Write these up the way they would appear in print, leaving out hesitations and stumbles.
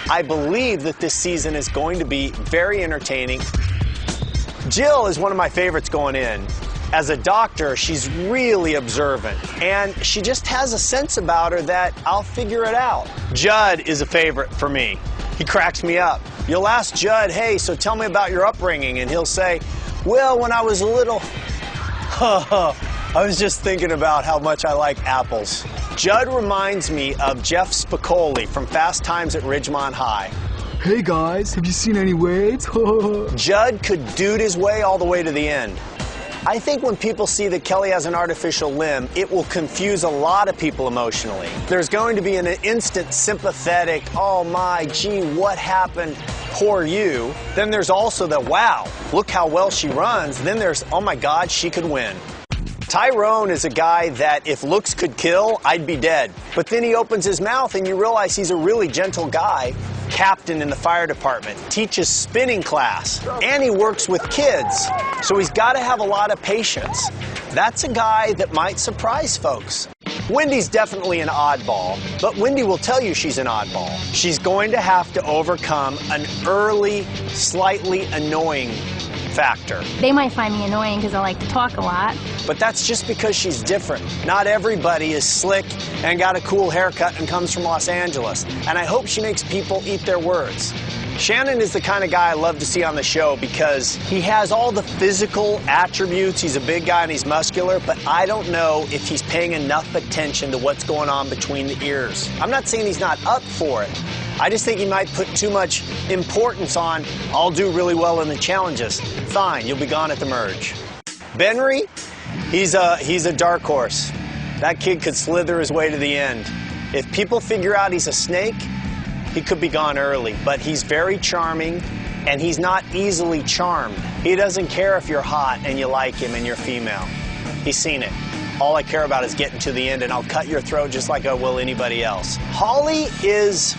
I believe that this season is going to be very entertaining. Jill is one of my favorites going in. As a doctor, she's really observant, and she just has a sense about her that I'll figure it out. Judd is a favorite for me. He cracks me up. You'll ask Judd, hey, so tell me about your upbringing, and he'll say, well, when I was little, I was just thinking about how much I like apples. Judd reminds me of Jeff Spicoli from Fast Times at Ridgemont High. Hey guys, have you seen any waves? Judd could dude his way all the way to the end. I think when people see that Kelly has an artificial limb, it will confuse a lot of people emotionally. There's going to be an instant sympathetic, oh my, gee, what happened? Poor you. Then there's also the, wow, look how well she runs. Then there's, oh my God, she could win. Tyrone is a guy that if looks could kill, I'd be dead. But then he opens his mouth and you realize he's a really gentle guy. Captain in the fire department, teaches spinning class, and he works with kids. So he's got to have a lot of patience. That's a guy that might surprise folks. Wendy's definitely an oddball, but Wendy will tell you she's an oddball. She's going to have to overcome an early, slightly annoying factor. They might find me annoying because I like to talk a lot. But that's just because she's different. Not everybody is slick and got a cool haircut and comes from Los Angeles. And I hope she makes people eat their words. Shannon is the kind of guy I love to see on the show because he has all the physical attributes. He's a big guy and he's muscular, but I don't know if he's paying enough attention to what's going on between the ears. I'm not saying he's not up for it. I just think he might put too much importance on, I'll do really well in the challenges. Fine, you'll be gone at the merge. Benry, he's a dark horse. That kid could slither his way to the end. If people figure out he's a snake, he could be gone early, but he's very charming, and he's not easily charmed. He doesn't care if you're hot and you like him and you're female. He's seen it. All I care about is getting to the end, and I'll cut your throat just like I will anybody else. Holly is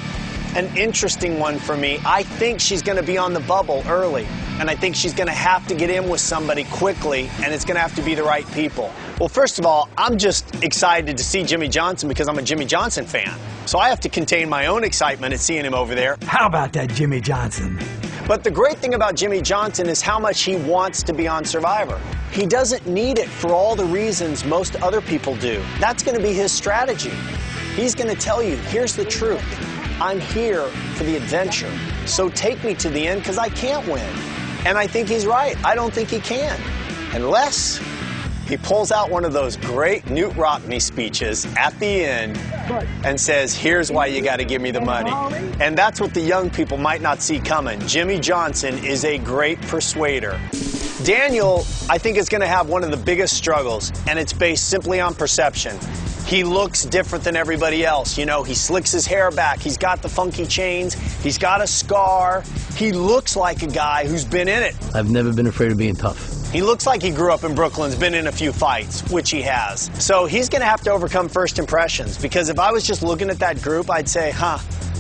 an interesting one for me. I think she's going to be on the bubble early, and I think she's going to have to get in with somebody quickly, and it's going to have to be the right people. Well, first of all, I'm just excited to see Jimmy Johnson because I'm a Jimmy Johnson fan. So I have to contain my own excitement at seeing him over there. How about that Jimmy Johnson? But the great thing about Jimmy Johnson is how much he wants to be on Survivor. He doesn't need it for all the reasons most other people do. That's going to be his strategy. He's going to tell you, here's the truth. I'm here for the adventure. So take me to the end because I can't win. And I think he's right. I don't think he can. Unless he pulls out one of those great Newt Rockney speeches at the end and says, here's why you got to give me the money. And that's what the young people might not see coming. Jimmy Johnson is a great persuader. Daniel, I think, is going to have one of the biggest struggles, and it's based simply on perception. He looks different than everybody else. You know, he slicks his hair back. He's got the funky chains. He's got a scar. He looks like a guy who's been in it. I've never been afraid of being tough. He looks like he grew up in Brooklyn's been in a few fights, which he has. So he's going to have to overcome first impressions, because if I was just looking at that group, I'd say,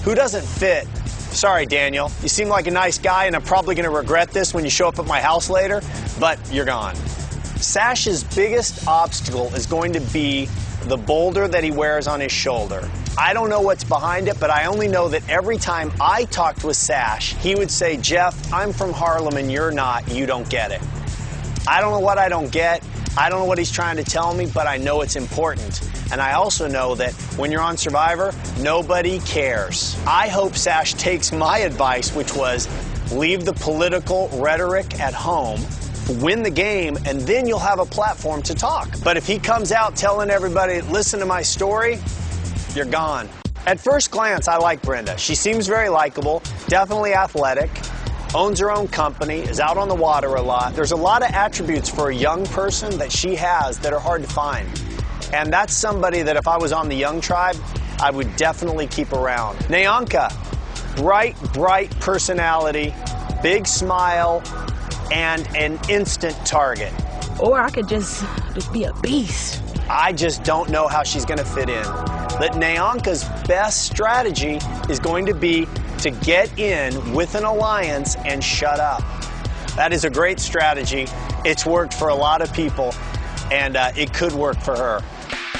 who doesn't fit? Sorry, Daniel. You seem like a nice guy, and I'm probably going to regret this when you show up at my house later, but you're gone. Sash's biggest obstacle is going to be the boulder that he wears on his shoulder. I don't know what's behind it, but I only know that every time I talked with Sash, he would say, Jeff, I'm from Harlem and you're not. You don't get it. I don't know what I don't get. I don't know what he's trying to tell me, but I know it's important. And I also know that when you're on Survivor, nobody cares. I hope Sash takes my advice, which was leave the political rhetoric at home, win the game, and then you'll have a platform to talk. But if he comes out telling everybody, listen to my story, you're gone. At first glance, I like Brenda. She seems very likable, definitely athletic, owns her own company, is out on the water a lot. There's a lot of attributes for a young person that she has that are hard to find. And that's somebody that if I was on the young tribe, I would definitely keep around. Nyanka, bright personality, big smile, and an instant target. Or I could just be a beast. I just don't know how she's going to fit in. That Nyanka's best strategy is going to be to get in with an alliance and shut up. That is a great strategy. It's worked for a lot of people, and it could work for her.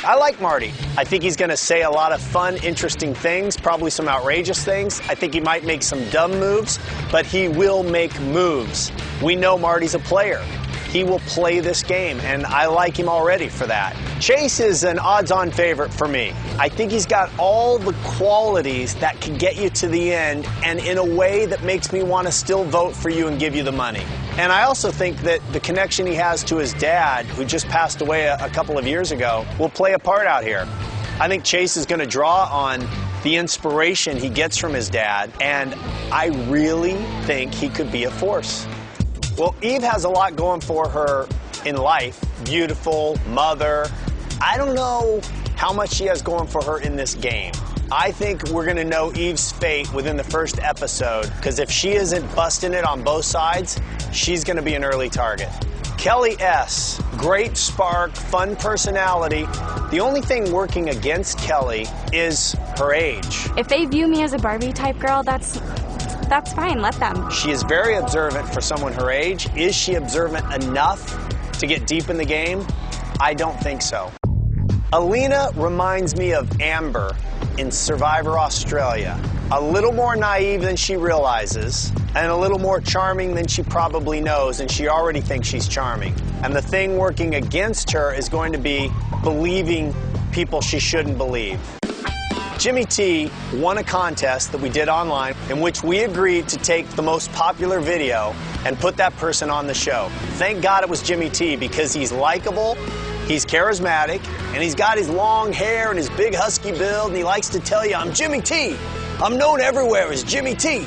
I like Marty. I think he's going to say a lot of fun, interesting things, probably some outrageous things. I think he might make some dumb moves, but he will make moves. We know Marty's a player. He will play this game, and I like him already for that. Chase is an odds-on favorite for me. I think he's got all the qualities that can get you to the end, and in a way that makes me want to still vote for you and give you the money. And I also think that the connection he has to his dad, who just passed away a couple of years ago, will play a part out here. I think Chase is going to draw on the inspiration he gets from his dad, and I really think he could be a force. Well, Eve has a lot going for her in life. Beautiful, mother. I don't know how much she has going for her in this game. I think we're going to know Eve's fate within the first episode, because if she isn't busting it on both sides, she's going to be an early target. Kelly S., great spark, fun personality. The only thing working against Kelly is her age. If they view me as a Barbie-type girl, that's fine, let them. She is very observant for someone her age. Is she observant enough to get deep in the game? I don't think so. Alina reminds me of Amber in Survivor Australia. A little more naive than she realizes, and a little more charming than she probably knows, and she already thinks she's charming. And the thing working against her is going to be believing people she shouldn't believe. Jimmy T won a contest that we did online in which we agreed to take the most popular video and put that person on the show. Thank God it was Jimmy T, because he's likable, he's charismatic, and he's got his long hair and his big husky build, and he likes to tell you, I'm Jimmy T. I'm known everywhere as Jimmy T.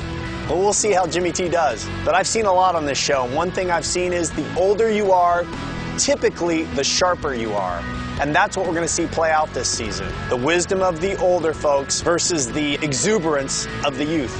Well, we'll see how Jimmy T does. But I've seen a lot on this show, and one thing I've seen is the older you are, typically the sharper you are. And that's what we're going to see play out this season. The wisdom of the older folks versus the exuberance of the youth.